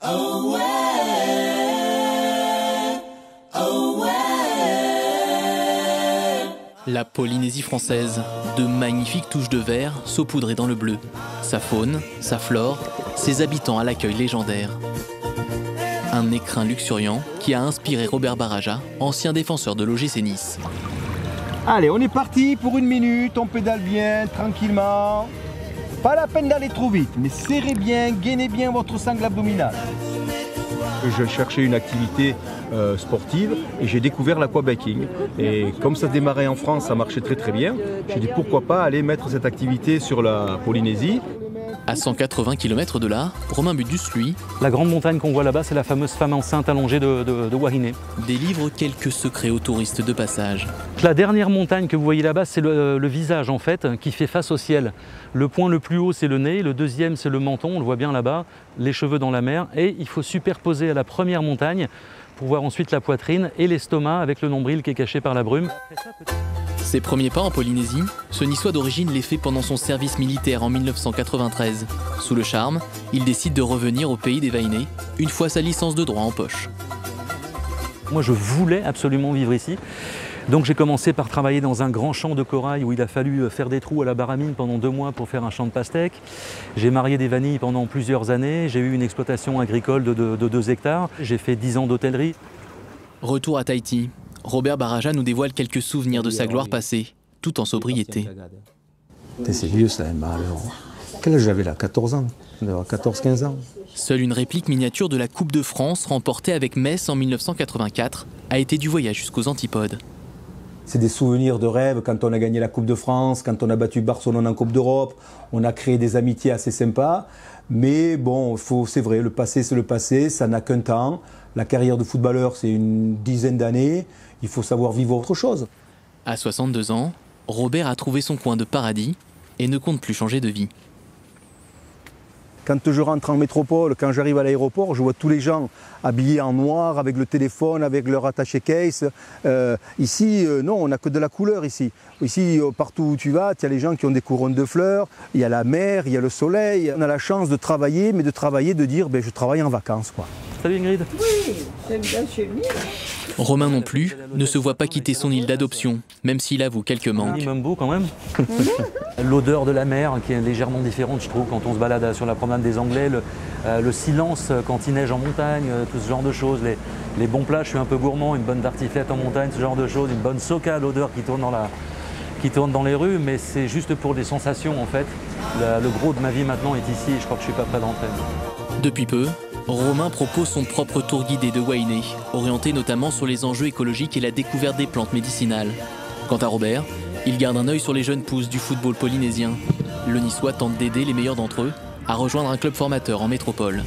Oh ouais, oh ouais. La Polynésie française, de magnifiques touches de vert saupoudrées dans le bleu. Sa faune, sa flore, ses habitants à l'accueil légendaire. Un écrin luxuriant qui a inspiré Robert Baraja, ancien défenseur de l'OGC Nice. Allez, on est parti pour 1 minute, on pédale bien, tranquillement. Pas la peine d'aller trop vite, mais serrez bien, gainez bien votre sangle abdominale. Je cherchais une activité sportive et j'ai découvert l'aquabiking. Et comme ça démarrait en France, ça marchait très très bien. J'ai dit pourquoi pas aller mettre cette activité sur la Polynésie. À 180 km de là, Romain Budus, lui, la grande montagne qu'on voit là-bas, c'est la fameuse femme enceinte allongée de Wahine. Délivre quelques secrets aux touristes de passage. La dernière montagne que vous voyez là-bas, c'est le visage en fait, qui fait face au ciel. Le point le plus haut, c'est le nez, le deuxième, c'est le menton, on le voit bien là-bas, les cheveux dans la mer. Et il faut superposer à la première montagne pour voir ensuite la poitrine et l'estomac avec le nombril qui est caché par la brume. Ses premiers pas en Polynésie, ce Niçois d'origine les fait pendant son service militaire en 1993. Sous le charme, il décide de revenir au pays des Vainés, une fois sa licence de droit en poche. Moi, je voulais absolument vivre ici. Donc j'ai commencé par travailler dans un grand champ de corail où il a fallu faire des trous à la baramine pendant 2 mois pour faire un champ de pastèques. J'ai marié des vanilles pendant plusieurs années. J'ai eu une exploitation agricole de 2 hectares. J'ai fait 10 ans d'hôtellerie. Retour à Tahiti. Robert Baraja nous dévoile quelques souvenirs de sa gloire passée, tout en sobriété. C'est vieux ça, malheur. Quel âge j'avais là? 14 ans, 14-15 ans. Seule une réplique miniature de la Coupe de France remportée avec Metz en 1984 a été du voyage jusqu'aux Antipodes. C'est des souvenirs de rêve quand on a gagné la Coupe de France, quand on a battu Barcelone en Coupe d'Europe. On a créé des amitiés assez sympas. Mais bon, c'est vrai, le passé c'est le passé, ça n'a qu'un temps. La carrière de footballeur c'est une dizaine d'années. Il faut savoir vivre autre chose. À 62 ans, Robert a trouvé son coin de paradis et ne compte plus changer de vie. Quand je rentre en métropole, quand j'arrive à l'aéroport, je vois tous les gens habillés en noir, avec le téléphone, avec leur attaché case. Ici, non, on n'a que de la couleur ici. Ici, partout où tu vas, il y a les gens qui ont des couronnes de fleurs, il y a la mer, il y a le soleil. On a la chance de travailler, mais de travailler, de dire je travaille en vacances, quoi. Salut Ingrid. Oui, j'aime bien chez lui. Romain non plus ne se voit pas quitter son île d'adoption, même s'il avoue quelques manques. Il m'aime beau quand même. L'odeur de la mer qui est légèrement différente, je trouve, quand on se balade sur la promenade des Anglais. Le silence quand il neige en montagne, tout ce genre de choses. Les bons plats, je suis un peu gourmand, une bonne tartiflette en montagne, ce genre de choses. Une bonne soca, l'odeur qui tourne dans les rues, mais c'est juste pour des sensations en fait. Le gros de ma vie maintenant est ici et je crois que je suis pas prêt d'entrer. Depuis peu, Romain propose son propre tour guidé de Wainé, orienté notamment sur les enjeux écologiques et la découverte des plantes médicinales. Quant à Robert, il garde un œil sur les jeunes pousses du football polynésien. Le Niçois tente d'aider les meilleurs d'entre eux à rejoindre un club formateur en métropole.